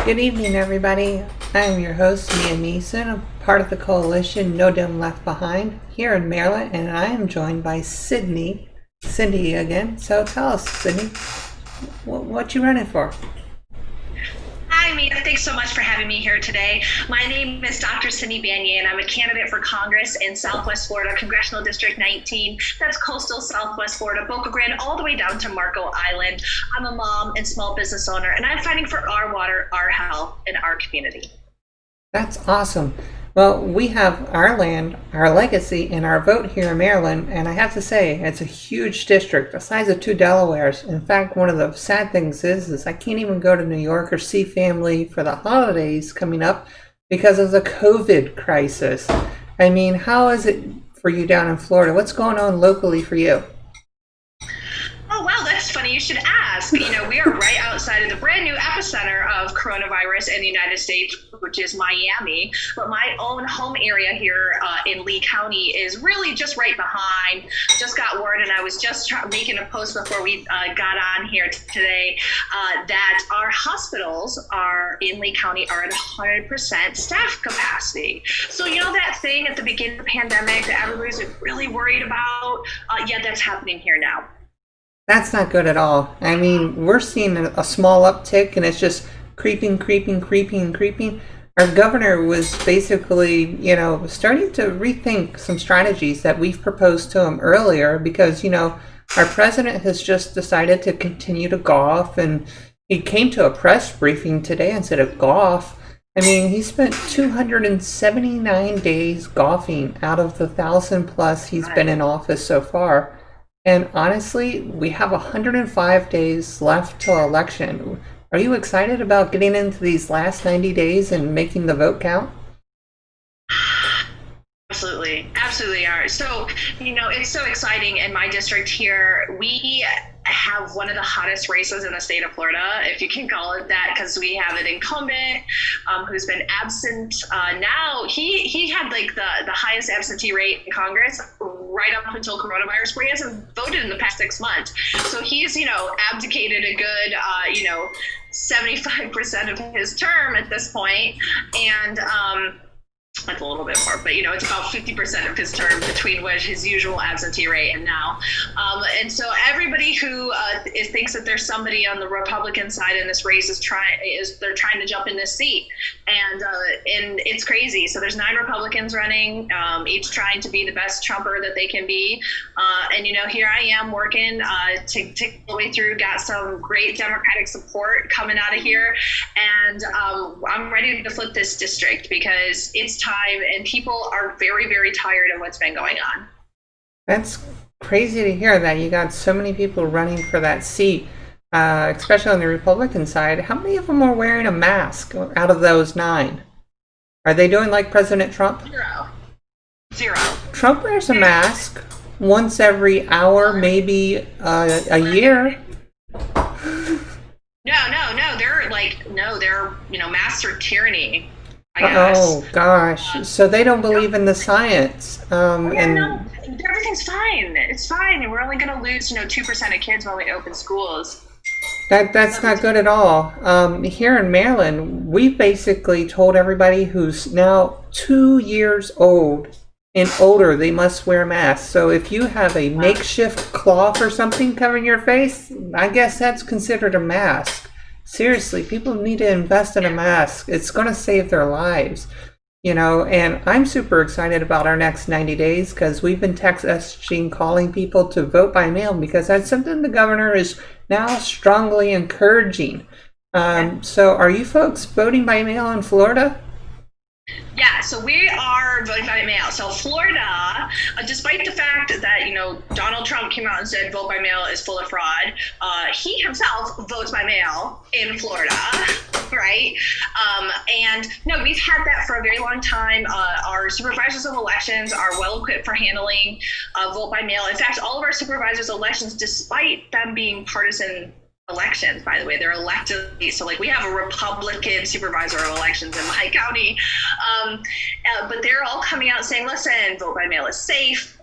Good evening, everybody. I am your host, Mia Neeson, a part of the coalition No Dem Left Behind here in Maryland, and I am joined by Cindy again. So tell us, Cindy, what you running for? Hi, Mia. Thanks so much for having me here today. My name is Dr. Cindy Banier, and I'm a candidate for Congress in Southwest Florida, Congressional District 19. That's coastal Southwest Florida, Boca Grande, all the way down to Marco Island. I'm a mom and small business owner, and I'm fighting for our water, our health, and our community. That's awesome. Well, we have our land, our legacy, and our vote here in Maryland, and I have to say, it's a huge district, the size of two Delawares. In fact, one of the sad things is I can't even go to New York or see family for the holidays coming up because of the COVID crisis. I mean, how is it for you down in Florida? What's going on locally for you? Oh, wow, that's funny. You should ask. We are right outside of the brand new epicenter of coronavirus in the United States, which is Miami. But my own home area here in Lee County is really just right behind. Just got word, and I was just making a post before we got on here today, that our hospitals are in Lee County are at 100% staff capacity. So that thing at the beginning of the pandemic that everybody's really worried about, that's happening here now. That's not good at all. I mean, we're seeing a small uptick and it's just creeping. Our governor was basically, starting to rethink some strategies that we've proposed to him earlier because, our president has just decided to continue to golf, and he came to a press briefing today and said of golf. I mean, he spent 279 days golfing out of the 1,000 plus he's been in office so far. And honestly, we have 105 days left till election. Are you excited about getting into these last 90 days and making the vote count? Absolutely are. So, it's so exciting in my district here. We have one of the hottest races in the state of Florida, if you can call it that, because we have an incumbent who's been absent. Now he had like the highest absentee rate in Congress right up until coronavirus, where he hasn't voted in the past 6 months. So he's, abdicated a good, 75% of his term at this point. And, that's a little bit more, but it's about 50% of his term between what his usual absentee rate and now. And so everybody who thinks that there's somebody on the Republican side in this race they're trying to jump in this seat, and it's crazy. So there's 9 Republicans running, each trying to be the best Trumper that they can be. And here I am working to take all the way through. Got some great Democratic support coming out of here, and I'm ready to flip this district because it's time, and people are very, very tired of what's been going on. That's crazy to hear that you got so many people running for that seat, especially on the Republican side. How many of them are wearing a mask out of those 9? Are they doing like President Trump? Zero. Trump wears a mask once every hour, maybe a year. No, they're master tyranny, I guess. Oh gosh, so they don't believe in the science. No, everything's fine. It's fine. We're only going to lose 2% of kids when we open schools. That's not good at all. Here in Maryland, we've basically told everybody who's now 2 years old and older, they must wear masks. So if you have a makeshift cloth or something covering your face, I guess that's considered a mask. Seriously, people need to invest in a mask. It's going to save their lives, and I'm super excited about our next 90 days because we've been text messaging, calling people to vote by mail because that's something the governor is now strongly encouraging. So are you folks voting by mail in Florida? Yeah, so we are voting by mail. So Florida, despite the fact that, Donald Trump came out and said vote by mail is full of fraud, he himself votes by mail in Florida, right? And no, we've had that for a very long time. Our supervisors of elections are well equipped for handling vote by mail. In fact, all of our supervisors of elections, despite them being partisan elections, by the way, they're elected. So we have a Republican supervisor of elections in my county, but they're all coming out saying, listen, vote by mail is safe.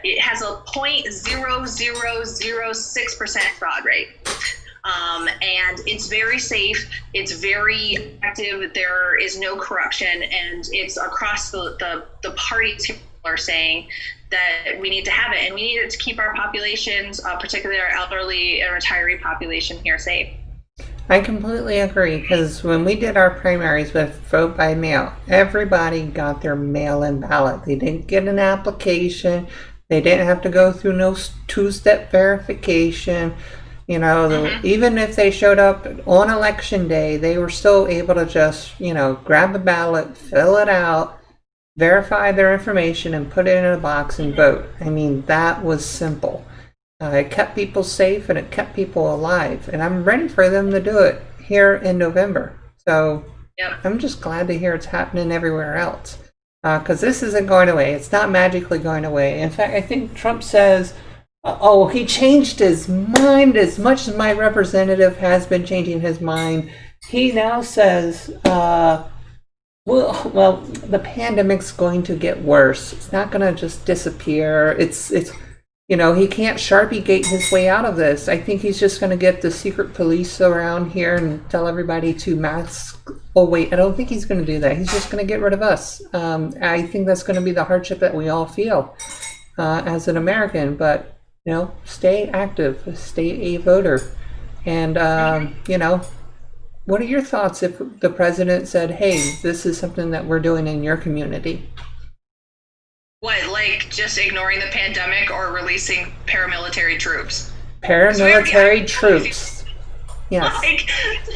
It has a 0.0006% fraud rate. And it's very safe. It's very effective. There is no corruption, and it's across the parties who are saying that we need to have it, and we need it to keep our populations, particularly our elderly and retiree population here, safe. I completely agree, because when we did our primaries with vote by mail, everybody got their mail-in ballot. They didn't get an application. They didn't have to go through no two-step verification. You know, even if they showed up on election day, they were still able to just, you know, grab the ballot, fill it out, verify their information, and put it in a box and vote. I mean, that was simple. It kept people safe and it kept people alive. And I'm ready for them to do it here in November. So I'm just glad to hear it's happening everywhere else. Because this isn't going away. It's not magically going away. In fact, I think Trump says, oh, he changed his mind as much as my representative has been changing his mind. He now says, well, the pandemic's going to get worse. It's not going to just disappear. It's you know, he can't Sharpie gate his way out of this. I think he's just going to get the secret police around here and tell everybody to mask. Oh, wait, I don't think he's going to do that. He's just going to get rid of us. I think that's going to be the hardship that we all feel as an American. But, you know, stay active, stay a voter. And, you know, what are your thoughts if the president said, hey, this is something that we're doing in your community? What, like just ignoring the pandemic or releasing paramilitary troops? Paramilitary troops. Yes. Like,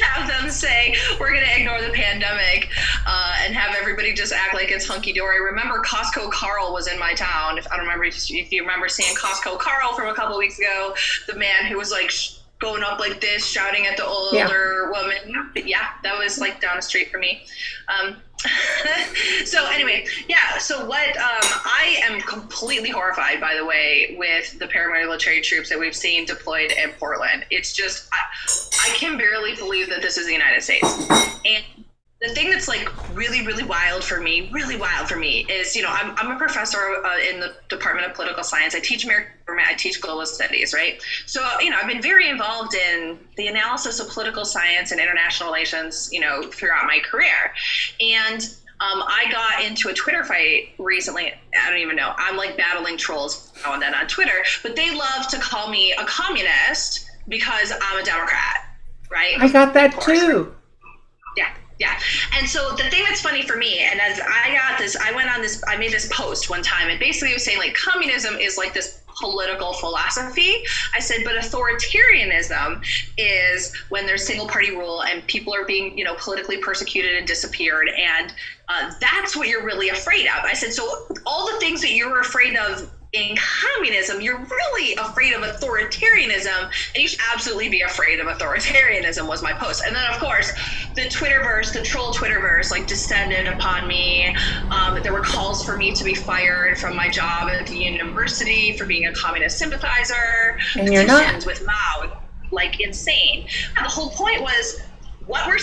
have them say, we're going to ignore the pandemic and have everybody just act like it's hunky-dory. Remember, Costco Carl was in my town. If I don't remember if you remember seeing Costco Carl from a couple of weeks ago, the man who was like going up like this, shouting at the older woman. Yeah, that was like down the street for me. So anyway, so what I am completely horrified, by the way, with the paramilitary troops that we've seen deployed in Portland. It's just, I can barely believe that this is the United States. And the thing that's like really wild for me is, you know, I'm a professor in the Department of Political Science. I teach American government, I teach global studies, right? So, you know, I've been very involved in the analysis of political science and international relations, you know, throughout my career. And I got into a Twitter fight recently. I don't even know. I'm like battling trolls now and then on Twitter, but they love to call me a communist because I'm a Democrat, right? I got that too. Yeah. And so the thing that's funny for me, and as I made this post one time, and basically it was saying like communism is like this political philosophy. I said, but authoritarianism is when there's single party rule and people are being, you know, politically persecuted and disappeared. And that's what you're really afraid of. I said, so all the things that you're afraid of in communism, you're really afraid of authoritarianism, and you should absolutely be afraid of authoritarianism, was my post. And then, of course, the troll Twitterverse, like descended upon me. There were calls for me to be fired from my job at the university for being a communist sympathizer. And you're not. With Mao, like insane. And the whole point was, what we're